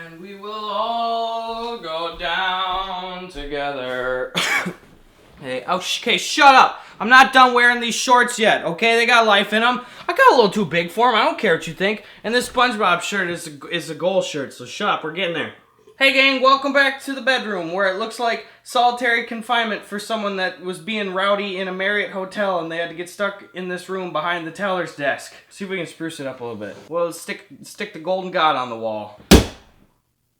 And we will all go down together. Hey, okay, shut up. I'm not done wearing these shorts yet, okay? They got life in them. I got a little too big for them. I don't care what you think. And this SpongeBob shirt is a goal shirt, so shut up. We're getting there. Hey, gang, welcome back to the bedroom, where it looks like solitary confinement for someone that was being rowdy in a Marriott hotel, and they had to get stuck in this room behind the teller's desk. See if we can spruce it up a little bit. Well, stick the golden god on the wall.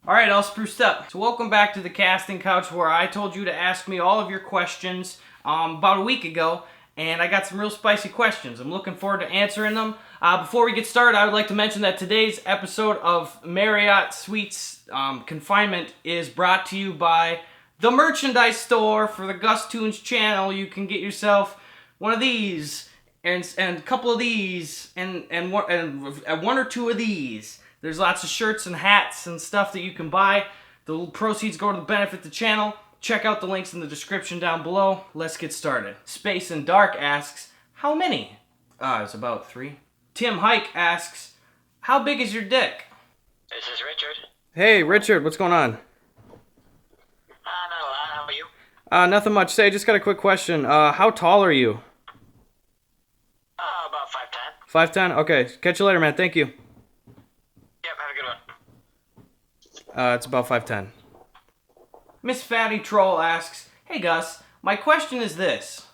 Alright, all spruced up. So welcome back to the casting couch, where I told you to ask me all of your questions about a week ago, and I got some real spicy questions. I'm looking forward to answering them. Before we get started, I would like to mention that today's episode of Marriott Suites Confinement is brought to you by the merchandise store for the gustoonz channel. You can get yourself one of these, and a couple of these, and one or two of these. There's lots of shirts and hats and stuff that you can buy. The proceeds go to benefit the channel. Check out the links in the description down below. Let's get started. Space and Dark asks, how many? It's about 3. Tim Hike asks, how big is your dick? This is Richard. Hey, Richard, what's going on? Not a lot. How are you? Nothing much. Say, just got a quick question. How tall are you? About 5'10". 5'10"? Okay, catch you later, man. Thank you. Yep, have a good one. It's about 5'10". Miss Fatty Troll asks, hey Gus, my question is this.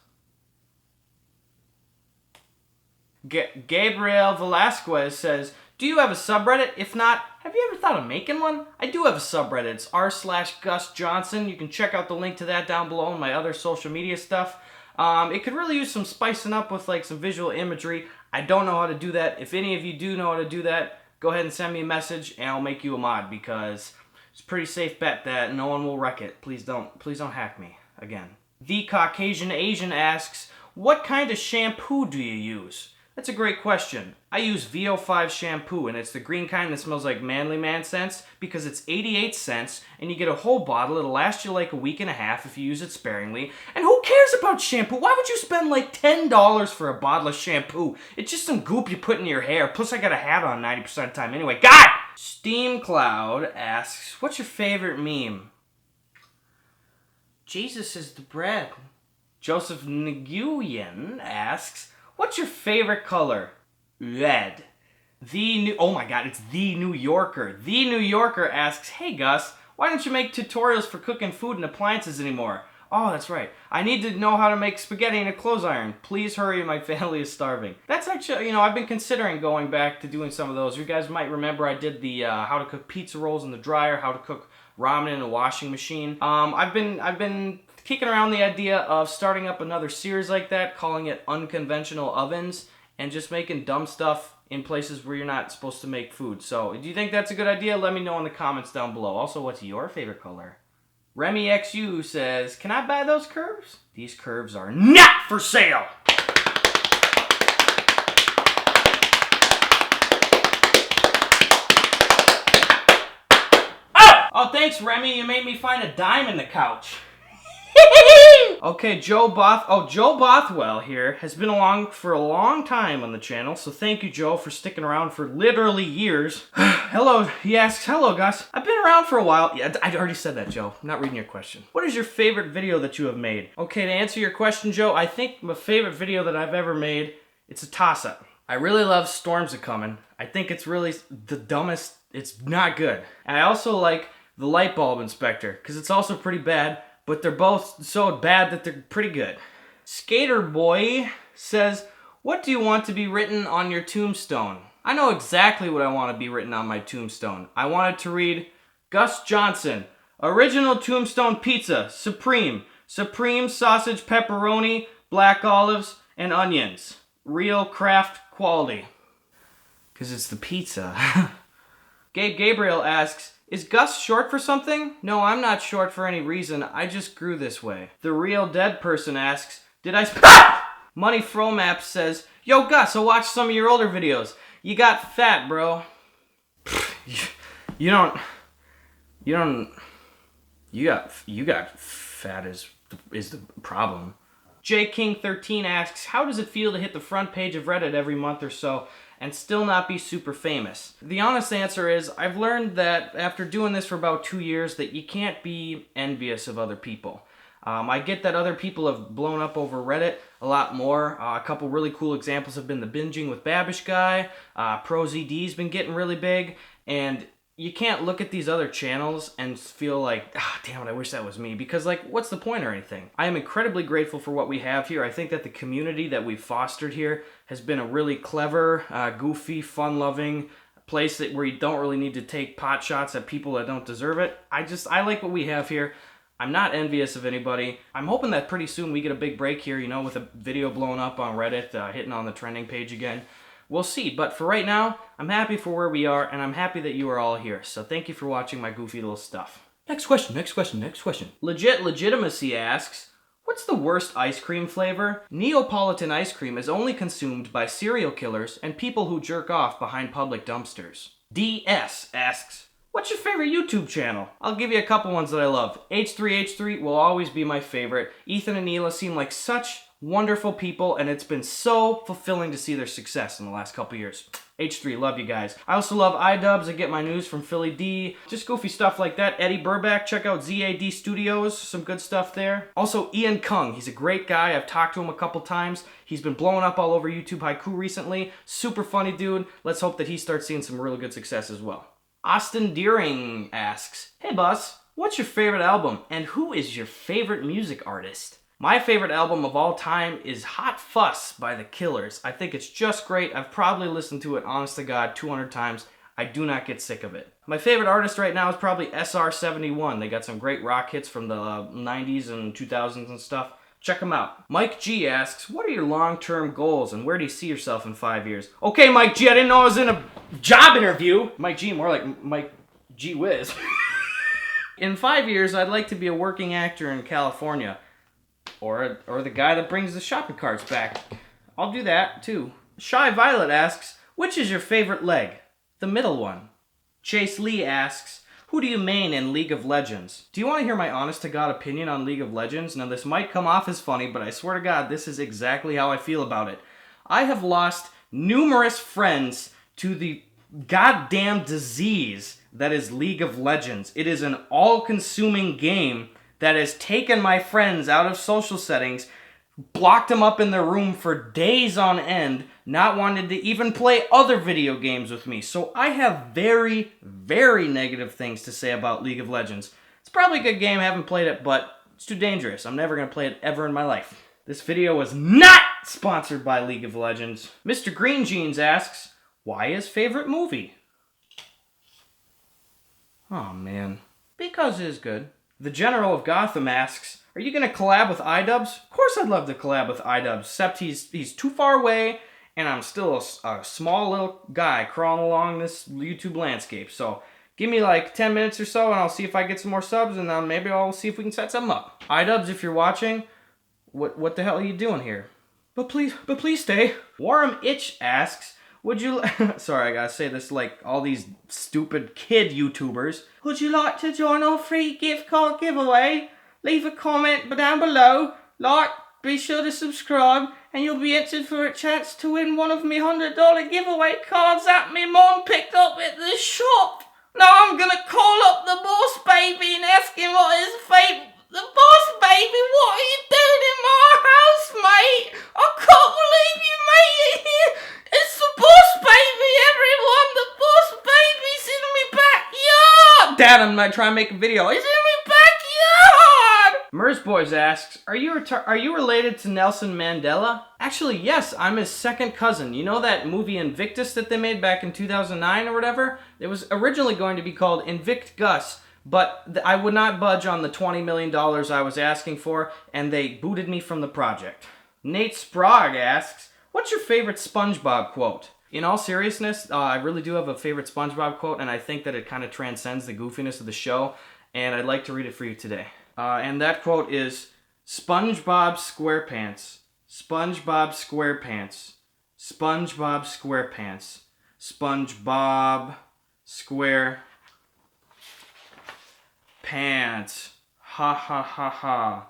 Gabriel Velasquez says, do you have a subreddit? If not, have you ever thought of making one? I do have a subreddit. It's r/Gus Johnson. You can check out the link to that down below and my other social media stuff. It could really use some spicing up with like some visual imagery. I don't know how to do that. If any of you do know how to do that, go ahead and send me a message and I'll make you a mod, because it's a pretty safe bet that no one will wreck it. Please don't hack me again. The Caucasian Asian asks, what kind of shampoo do you use? That's a great question. I use VO5 shampoo, and it's the green kind that smells like Manly Man scents, because it's 88 cents, and you get a whole bottle. It'll last you like a week and a half if you use it sparingly. And who cares about shampoo? Why would you spend like $10 for a bottle of shampoo? It's just some goop you put in your hair. Plus, I got a hat on 90% of the time anyway. God! Steam Cloud asks, what's your favorite meme? Jesus is the bread. Joseph Nguyen asks, what's your favorite color? Red. Oh my god, it's The New Yorker. The New Yorker asks, hey Gus, why don't you make tutorials for cooking food and appliances anymore? Oh, that's right. I need to know how to make spaghetti in a clothes iron. Please hurry, my family is starving. That's actually, I've been considering going back to doing some of those. You guys might remember I did the how to cook pizza rolls in the dryer, how to cook ramen in a washing machine. I've been kicking around the idea of starting up another series like that, calling it Unconventional Ovens, and just making dumb stuff in places where you're not supposed to make food. So, do you think that's a good idea? Let me know in the comments down below. Also, what's your favorite color? Remy XU says, can I buy those curves? These curves are not for sale! Oh, thanks, Remy. You made me find a dime in the couch. Okay, Joe Bothwell here has been along for a long time on the channel, so thank you, Joe, for sticking around for literally years. Hello, he asks, hello, Gus. I've been around for a while. Yeah, I already said that, Joe. I'm not reading your question. What is your favorite video that you have made? Okay, to answer your question, Joe, I think my favorite video that I've ever made, it's a toss-up. I really love Storms A-Comin'. I think it's really the dumbest. It's not good. And I also like the Light Bulb Inspector, because it's also pretty bad, but they're both so bad that they're pretty good. Skater Boy says, what do you want to be written on your tombstone? I know exactly what I want to be written on my tombstone. I want it to read, Gus Johnson, original tombstone pizza, supreme sausage, pepperoni, black olives, and onions. Real craft quality. Because it's the pizza. Gabe Gabriel asks, is Gus short for something? No, I'm not short for any reason. I just grew this way. The Real Dead Person asks, did I Money Fromap says, yo Gus, I watched some of your older videos. You got fat, bro. You got fat is the problem. J King 13 asks, how does it feel to hit the front page of Reddit every month or so and still not be super famous? The honest answer is I've learned that after doing this for about 2 years that you can't be envious of other people. I get that other people have blown up over Reddit a lot more. A couple really cool examples have been the Binging with Babish guy. ProZD's been getting really big. And you can't look at these other channels and feel like, damn it, I wish that was me. Because, like, what's the point or anything? I am incredibly grateful for what we have here. I think that the community that we've fostered here has been a really clever, goofy, fun-loving place where you don't really need to take pot shots at people that don't deserve it. I like what we have here. I'm not envious of anybody. I'm hoping that pretty soon we get a big break here, with a video blowing up on Reddit, hitting on the trending page again. We'll see, but for right now, I'm happy for where we are, and I'm happy that you are all here. So thank you for watching my goofy little stuff. Next question. Legitimacy asks, what's the worst ice cream flavor? Neapolitan ice cream is only consumed by serial killers and people who jerk off behind public dumpsters. DS asks, what's your favorite YouTube channel? I'll give you a couple ones that I love. H3H3 will always be my favorite. Ethan and Neela seem like such wonderful people, and it's been so fulfilling to see their success in the last couple years. H3, love you guys. I also love iDubbbz. I get my news from Philly D. Just goofy stuff like that. Eddie Burback, check out ZAD Studios. Some good stuff there. Also, Ian Kung. He's a great guy. I've talked to him a couple times. He's been blowing up all over YouTube Haiku recently. Super funny dude. Let's hope that he starts seeing some really good success as well. Austin Deering asks, hey boss, what's your favorite album and who is your favorite music artist? My favorite album of all time is Hot Fuss by The Killers. I think it's just great. I've probably listened to it, honest to God, 200 times. I do not get sick of it. My favorite artist right now is probably SR71. They got some great rock hits from the 90s and 2000s and stuff. Check them out. Mike G asks, what are your long-term goals and where do you see yourself in 5 years? Okay, Mike G, I didn't know I was in a job interview. Mike G, more like Mike G Whiz. In 5 years, I'd like to be a working actor in California. Or the guy that brings the shopping carts back. I'll do that, too. Shy Violet asks, which is your favorite leg? The middle one. Chase Lee asks, who do you main in League of Legends? Do you want to hear my honest-to-God opinion on League of Legends? Now, this might come off as funny, but I swear to God, this is exactly how I feel about it. I have lost numerous friends to the goddamn disease that is League of Legends. It is an all-consuming game that has taken my friends out of social settings, blocked them up in their room for days on end, not wanted to even play other video games with me. So I have very, very negative things to say about League of Legends. It's probably a good game, I haven't played it, but it's too dangerous. I'm never going to play it ever in my life. This video was not sponsored by League of Legends. Mr. Green Jeans asks, why his favorite movie? Oh man, because it is good. The General of Gotham asks, are you going to collab with iDubbbz? Of course I'd love to collab with iDubbbz, except he's too far away, and I'm still a small little guy crawling along this YouTube landscape. So give me like 10 minutes or so, and I'll see if I get some more subs, and then maybe I'll see if we can set something up. iDubbbz, if you're watching, what the hell are you doing here? But please stay. Warm Itch asks, would you... Sorry, I gotta say this like all these stupid kid YouTubers. Would you like to join our free gift card giveaway? Leave a comment down below. Be sure to subscribe, and you'll be entered for a chance to win one of me $100 giveaway cards that me mom picked up at the shop. Now I'm gonna call up the boss baby and ask him what his favorite... The boss baby, what are you doing in my house, mate? I can't believe you made it here. It's the boss baby, everyone. The boss baby's in my backyard. Dad, I'm not trying to make a video. He's in my backyard. Mers Boys asks, are you related to Nelson Mandela? Actually, yes, I'm his second cousin. You know that movie Invictus that they made back in 2009 or whatever? It was originally going to be called Invict Gus, but I would not budge on the $20 million I was asking for, and they booted me from the project. Nate Sprague asks, what's your favorite SpongeBob quote? In all seriousness, I really do have a favorite SpongeBob quote, and I think that it kind of transcends the goofiness of the show, and I'd like to read it for you today. And that quote is, SpongeBob SquarePants, SpongeBob SquarePants, SpongeBob SquarePants, SpongeBob SquarePants. Ha ha ha ha.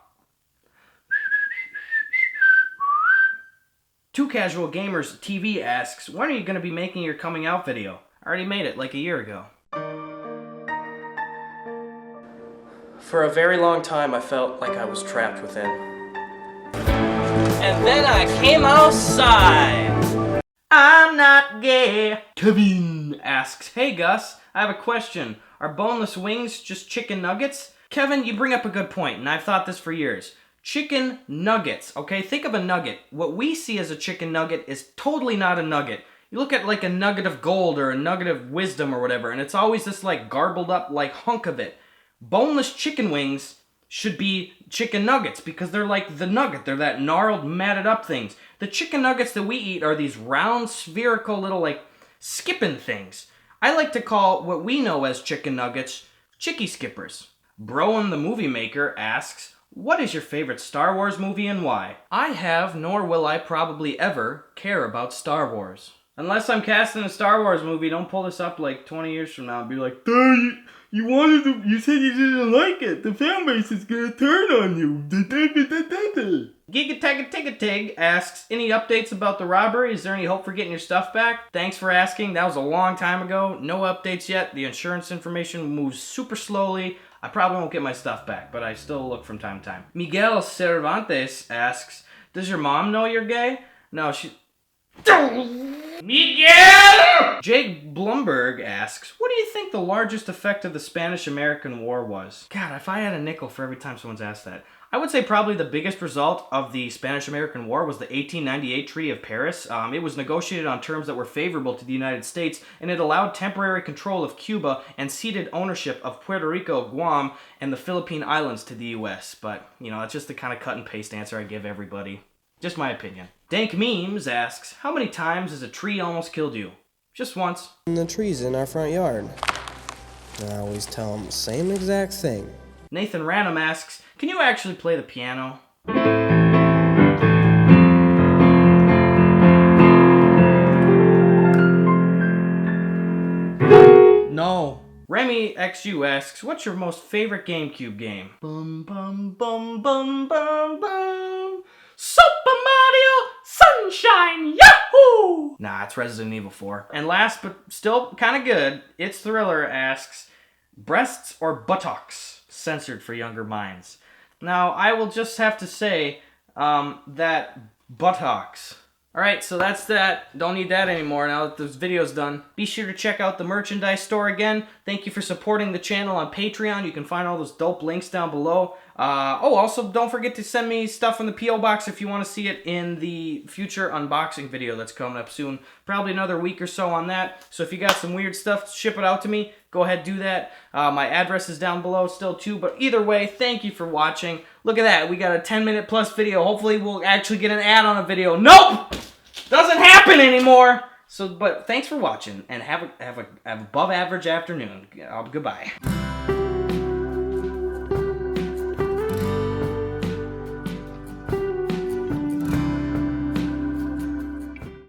Two Casual Gamers TV asks, when are you going to be making your coming out video? I already made it like a year ago. For a very long time, I felt like I was trapped within. And then I came outside. I'm not gay. Kevin asks, hey Gus, I have a question. Are boneless wings just chicken nuggets? Kevin, you bring up a good point, and I've thought this for years. Chicken nuggets, okay? Think of a nugget. What we see as a chicken nugget is totally not a nugget. You look at like a nugget of gold or a nugget of wisdom or whatever, and it's always this like garbled up like hunk of it. Boneless chicken wings should be chicken nuggets because they're like the nugget. They're that gnarled, matted up things. The chicken nuggets that we eat are these round, spherical little like skipping things. I like to call what we know as chicken nuggets chicky skippers. Broen the movie maker asks, what is your favorite Star Wars movie and why? I have, nor will I probably ever, care about Star Wars. Unless I'm casting a Star Wars movie, don't pull this up like 20 years from now and be like, Duh, you said you didn't like it. The fan base is gonna turn on you. Giga asks, any updates about the robbery? Is there any hope for getting your stuff back? Thanks for asking. That was a long time ago. No updates yet. The insurance information moves super slowly. I probably won't get my stuff back, but I still look from time to time. Miguel Cervantes asks, does your mom know you're gay? No, she... Miguel! Jake Blumberg asks, what do you think the largest effect of the Spanish-American War was? God, if I had a nickel for every time someone's asked that. I would say probably the biggest result of the Spanish-American War was the 1898 Treaty of Paris. It was negotiated on terms that were favorable to the United States, and it allowed temporary control of Cuba and ceded ownership of Puerto Rico, Guam, and the Philippine Islands to the U.S. But, you know, that's just the kind of cut and paste answer I give everybody. Just my opinion. Dank Memes asks, how many times has a tree almost killed you? Just once. The trees in our front yard. I always tell them the same exact thing. Nathan Random asks, can you actually play the piano? No. Remy XU asks, what's your most favorite GameCube game? Bum bum bum bum bum bum. Super Mario Sunshine, yahoo! Nah, it's Resident Evil 4. And last but still kind of good, It's Thriller asks, breasts or buttocks? Censored for younger minds. Now, I will just have to say that buttocks. Alright, so that's that. Don't need that anymore now that this video's done. Be sure to check out the merchandise store again. Thank you for supporting the channel on Patreon. You can find all those dope links down below. Also, don't forget to send me stuff from the P.O. Box if you want to see it in the future unboxing video that's coming up soon. Probably another week or so on that. So if you got some weird stuff, ship it out to me. Go ahead, do that. My address is down below still too. But either way, thank you for watching. Look at that. We got a 10-minute plus video. Hopefully we'll actually get an ad on a video. Nope! Doesn't happen anymore! So, but thanks for watching, and have a above average afternoon. Goodbye.